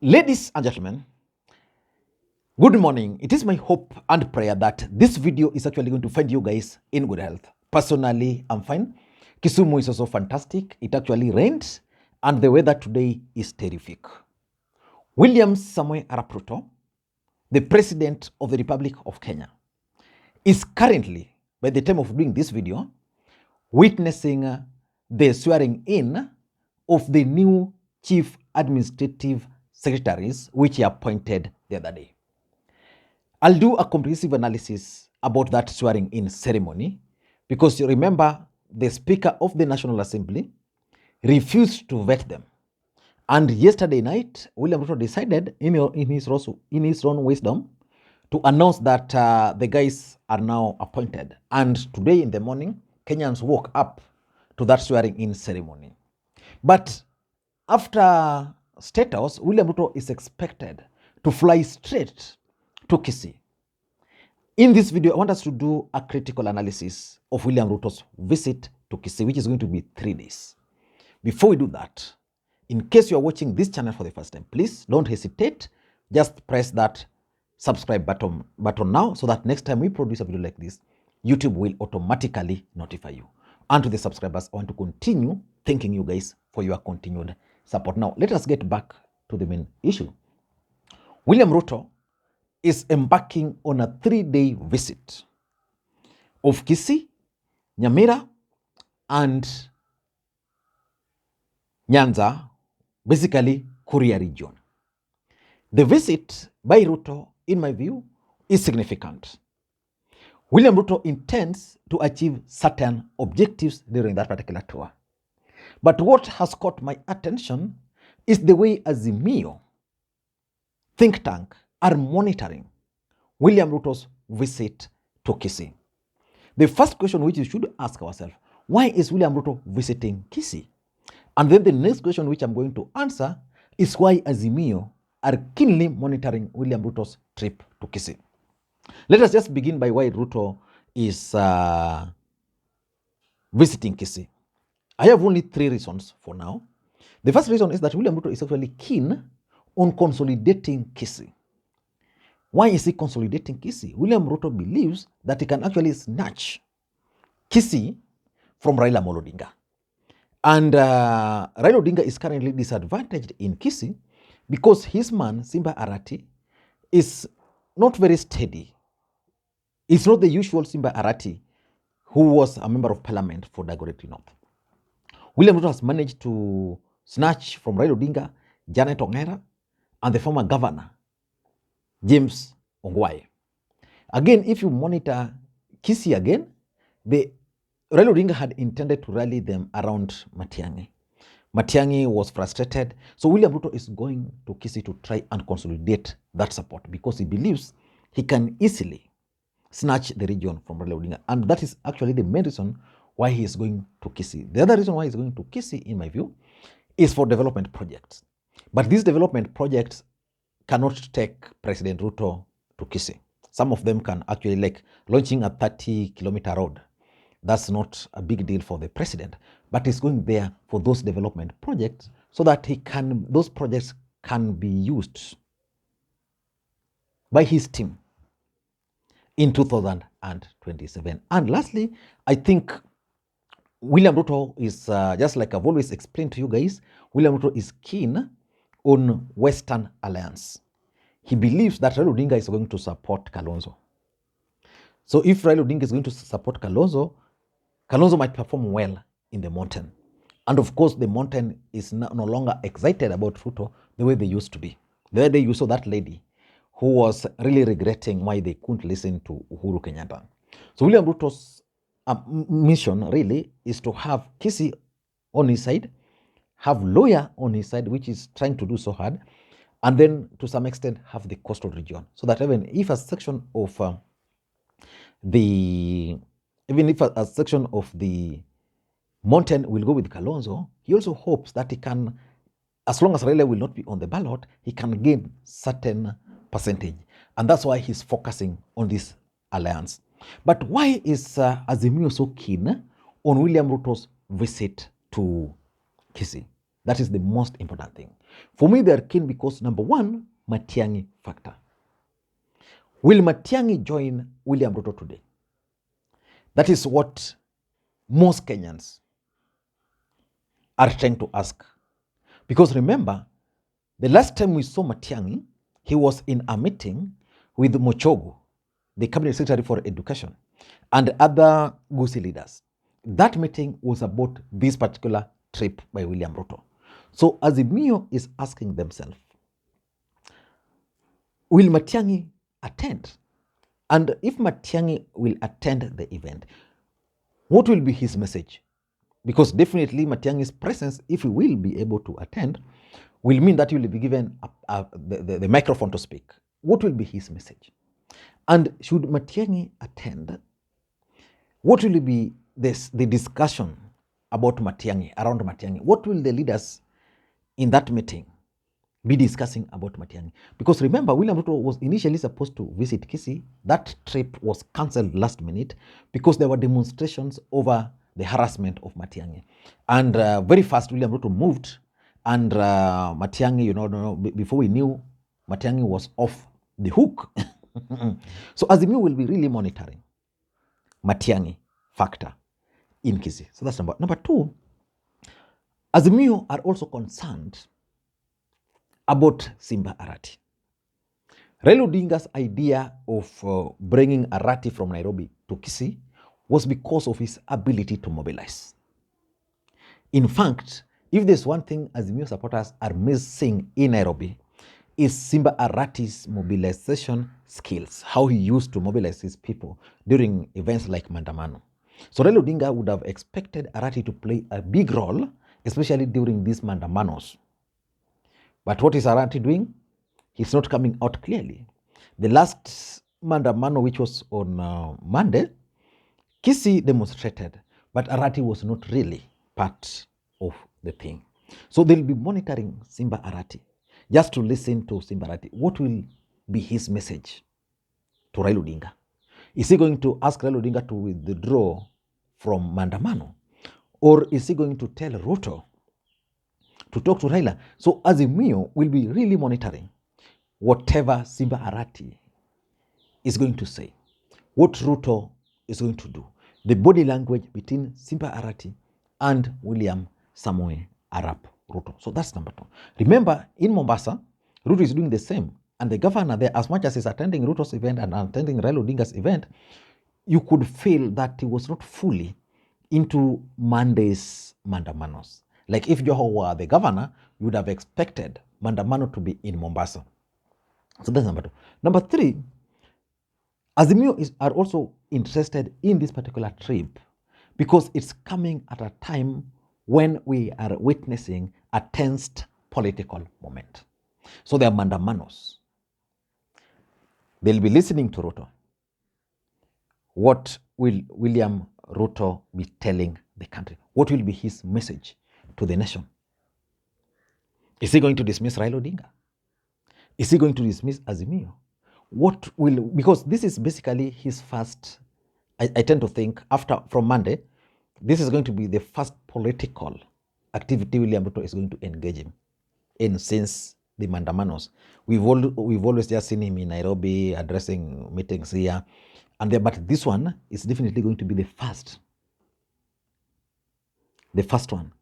Ladies and gentlemen, good morning. It is my hope and prayer that this video is actually going to find you guys in good health. Personally, I'm fine. Kisumu is also fantastic. It actually rained and the weather today is terrific. William Samoei Arap Ruto, the President of the Republic of Kenya, is currently, by the time of doing this video, witnessing the swearing in of the new Chief Administrative Secretaries, which he appointed the other day. I'll do a comprehensive analysis about that swearing in ceremony because you remember the Speaker of the National Assembly refused to vet them. And yesterday night, William Ruto decided in his own wisdom to announce that the guys are now appointed. And today in the morning, Kenyans woke up to that swearing in ceremony. But after State House, William Ruto is expected to fly straight to Kisii. In this video, I want us to do a critical analysis of William Ruto's visit to Kisii, which is going to be 3 days. Before we do that, in case you are watching this channel for the first time, please don't hesitate. Just press that subscribe button now so that next time we produce a video like this, YouTube will automatically notify you. And to the subscribers, I want to continue thanking you guys for your continued support. Now, let us get back to the main issue. William Ruto is embarking on a 3-day visit of Kisii, Nyamira, and Nyanza, basically Kuria region. The visit by Ruto, in my view, is significant. William Ruto intends to achieve certain objectives during that particular tour. But what has caught my attention is the way Azimio think tank are monitoring William Ruto's visit to Kisii. The first question which we should ask ourselves, why is William Ruto visiting Kisii? And then the next question which I'm going to answer is why Azimio are keenly monitoring William Ruto's trip to Kisii. Let us just begin by why Ruto is visiting Kisii. I have only 3 reasons for now. The first reason is that William Ruto is actually keen on consolidating Kisii. Why is he consolidating Kisii? William Ruto believes that he can actually snatch Kisii from Raila Odinga. And Raila Odinga is currently disadvantaged in Kisii because his man, Simba Arati, is not very steady. It's not the usual Simba Arati who was a member of parliament for Dagoretti North. William Ruto has managed to snatch from Raila Odinga, Janet Ongera, and the former governor, James Ongwae. Again, if you monitor Kisii again, Raila Odinga had intended to rally them around Matiangi. Matiangi was frustrated, so William Ruto is going to Kisii to try and consolidate that support because he believes he can easily snatch the region from Raila Odinga. And that is actually the main reason why he is going to Kisii. The other reason why he's going to Kisii, in my view, is for development projects. But these development projects cannot take President Ruto to Kisii. Some of them can actually, like launching a 30-kilometer road. That's not a big deal for the president, but he's going there for those development projects so that those projects can be used by his team in 2027. And lastly, I think William Ruto is, just like I've always explained to you guys, William Ruto is keen on Western Alliance. He believes that Raila Odinga is going to support Kalonzo. So if Raila Odinga is going to support Kalonzo, Kalonzo might perform well in the mountain. And of course, the mountain is no longer excited about Ruto the way they used to be. The other day you saw that lady who was really regretting why they couldn't listen to Uhuru Kenyatta. So William Ruto's mission really is to have Kisii on his side, have Loya on his side, which is trying to do so hard, and then to some extent have the coastal region, so that even if a section of the mountain will go with Kalonzo, he also hopes that he can, as long as Raila will not be on the ballot, he can gain certain percentage. And that's why he's focusing on this alliance. But why is Azimio so keen on William Ruto's visit to Kisii? That is the most important thing. For me, they are keen because number one, Matiangi factor. Will Matiangi join William Ruto today? That is what most Kenyans are trying to ask. Because remember, the last time we saw Matiangi, he was in a meeting with Mochogu, the Cabinet Secretary for Education, and other Gusii leaders. That meeting was about this particular trip by William Ruto. So Azimio is asking themselves, will Matiangi attend? And if Matiangi will attend the event, what will be his message? Because definitely Matiangi's presence, if he will be able to attend, will mean that he will be given the microphone to speak. What will be his message? And should Matiangi attend, what will be the discussion about Matiangi, around Matiangi? What will the leaders in that meeting be discussing about Matiangi? Because remember, William Ruto was initially supposed to visit Kisii. That trip was cancelled last minute because there were demonstrations over the harassment of Matiangi. And very fast, William Ruto moved, and Matiangi, before we knew, Matiangi was off the hook. So Azimio will be really monitoring Matiangi factor in Kisii. So that's number two. Azimio are also concerned about Simba Arati. Raila Odinga's idea of bringing Arati from Nairobi to Kisii was because of his ability to mobilize. In fact, if there's one thing Azimio supporters are missing in Nairobi, is Simba Arati's mobilization skills, how he used to mobilize his people during events like Mandamano. So Raila Odinga would have expected Arati to play a big role, especially during these Mandamanos. But what is Arati doing? He's not coming out clearly. The last Mandamano, which was on Monday, Kisii demonstrated, but Arati was not really part of the thing. So they'll be monitoring Simba Arati, just to listen to Simba Arati. What will be his message to Raila Odinga? Is he going to ask Raila Odinga to withdraw from Mandamano? Or is he going to tell Ruto to talk to Raila? So Azimio will be really monitoring whatever Simba Arati is going to say, what Ruto is going to do, the body language between Simba Arati and William Samoei Arap Ruto. So that's number two. Remember, in Mombasa, Ruto is doing the same. And the governor there, as much as he's attending Ruto's event and attending Raila Odinga's event, you could feel that he was not fully into Monday's Mandamanos. Like if Joho were the governor, you would have expected Mandamano to be in Mombasa. So that's number two. Number three, Azimio are also interested in this particular trip because it's coming at a time when we are witnessing a tensed political moment. So they are Mandamanos. They'll be listening to Ruto. What will William Ruto be telling the country? What will be his message to the nation? Is he going to dismiss Raila Odinga? Is he going to dismiss Azimio? Because this is basically his first, I tend to think, from Monday, this is going to be the first political activity William Ruto is going to engage in since the Mandamanos. We've always just seen him in Nairobi addressing meetings here and there, but this one is definitely going to be the first one.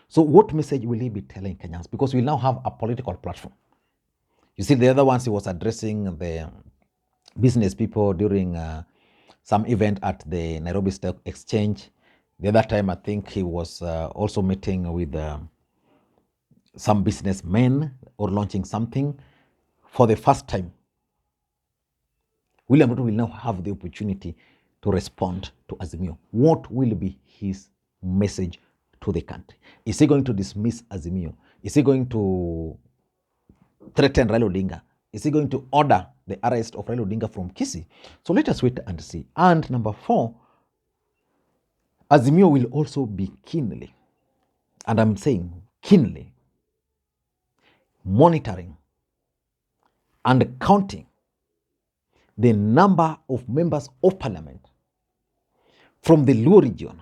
So what message will he be telling Kenyans? Because we now have a political platform. You see, the other ones he was addressing the business people during some event at the Nairobi Stock Exchange. The other time, I think he was also meeting with some businessmen or launching something. For the first time, William Ruto will now have the opportunity to respond to Azimio. What will be his message to the country? Is he going to dismiss Azimio? Is he going to threaten Raila Odinga? Is he going to order the arrest of Raila Odinga from Kisii? So let us wait and see. And number four, Azimio will also be keenly, and I'm saying keenly, monitoring and counting the number of members of parliament from the Luo region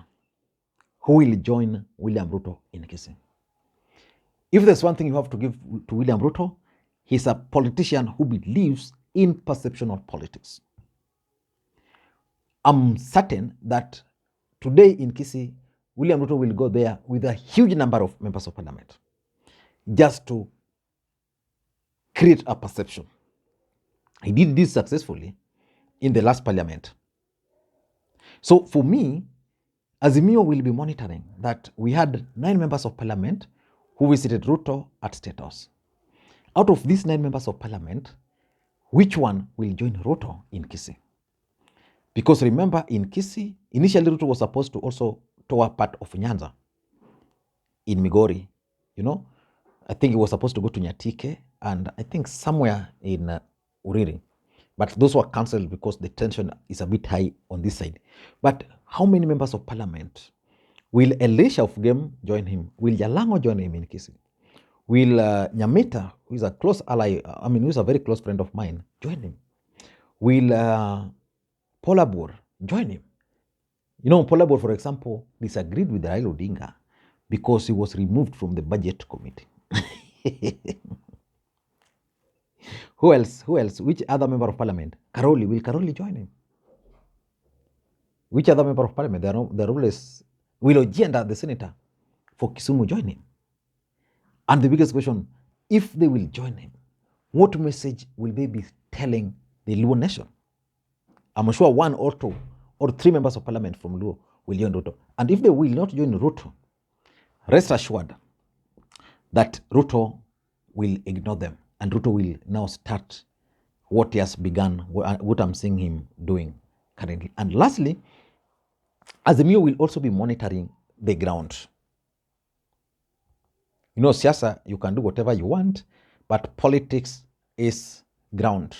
who will join William Ruto in Kisii. If there's one thing you have to give to William Ruto, he's a politician who believes in perceptional politics. I'm certain that today in Kisii, William Ruto will go there with a huge number of members of parliament just to create a perception. He did this successfully in the last parliament. So for me, Azimio will be monitoring that we had 9 members of parliament who visited Ruto at State House. Out of these 9 members of parliament, which one will join Ruto in Kisii? Because remember, in Kisii, initially Ruto was supposed to also tour part of Nyanza in Migori. You know, I think he was supposed to go to Nyatike and I think somewhere in Uriri. But those were cancelled because the tension is a bit high on this side. But how many members of parliament? Will Elisha of Game join him? Will Jalango join him in Kisii? Will Nyamita, who is a close ally, who is a very close friend of mine, join him? Will Polabur join him? You know, Polabur, for example, disagreed with Raila Odinga because he was removed from the budget committee. Who else? Which other member of parliament? Karoli. Will Karoli join him? Which other member of parliament? The rule is, will Ojienda, the senator for Kisumu, join him? And the biggest question, if they will join him, what message will they be telling the Luo nation? I'm sure 1 or 2 or 3 members of parliament from Luo will join Ruto. And if they will not join Ruto, rest assured that Ruto will ignore them. And Ruto will now start what he has begun, what I'm seeing him doing currently. And lastly, Azimio will also be monitoring the ground. You know, siasa, you can do whatever you want, but politics is ground.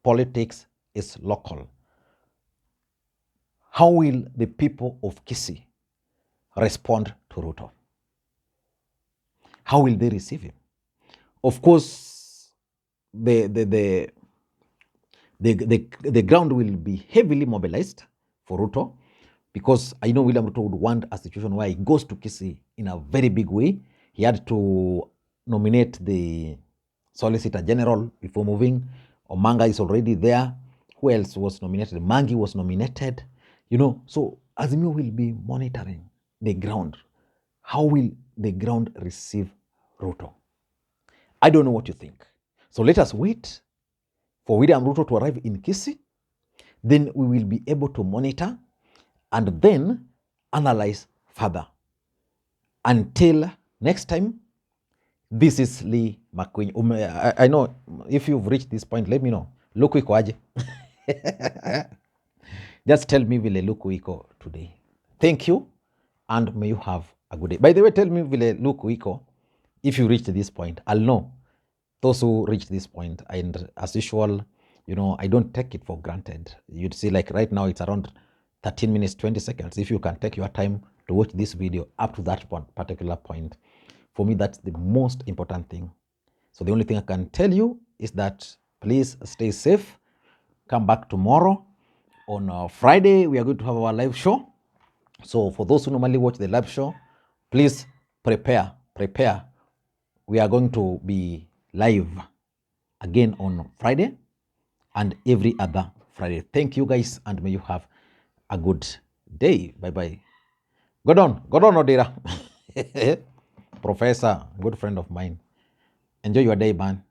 Politics is local. How will the people of Kisii respond to Ruto? How will they receive him? Of course, the ground will be heavily mobilized for Ruto, because I know William Ruto would want a situation where he goes to Kisii in a very big way. He had to nominate the Solicitor General before moving. Omanga is already there. Who else was nominated? Mangi was nominated. You know, so Azimio will be monitoring the ground. How will the ground receive Ruto? I don't know what you think. So let us wait for William Ruto to arrive in Kisii. Then we will be able to monitor and then analyze further. Until next time, this is Lee Makwiny. I know if you've reached this point, let me know. Luku iko aje? Just tell me vile luku iko today. Thank you and may you have a good day. By the way, tell me vile luku iko if you reached this point. I'll know those who reached this point. And as usual, you know, I don't take it for granted. You'd see like right now it's around 13 minutes, 20 seconds. If you can take your time to watch this video up to that particular point, for me, that's the most important thing. So the only thing I can tell you is that please stay safe. Come back tomorrow. On Friday, we are going to have our live show. So for those who normally watch the live show, please prepare. We are going to be live again on Friday and every other Friday. Thank you guys and may you have a good day. Bye-bye. Go on, Odira. Professor, good friend of mine. Enjoy your day, man.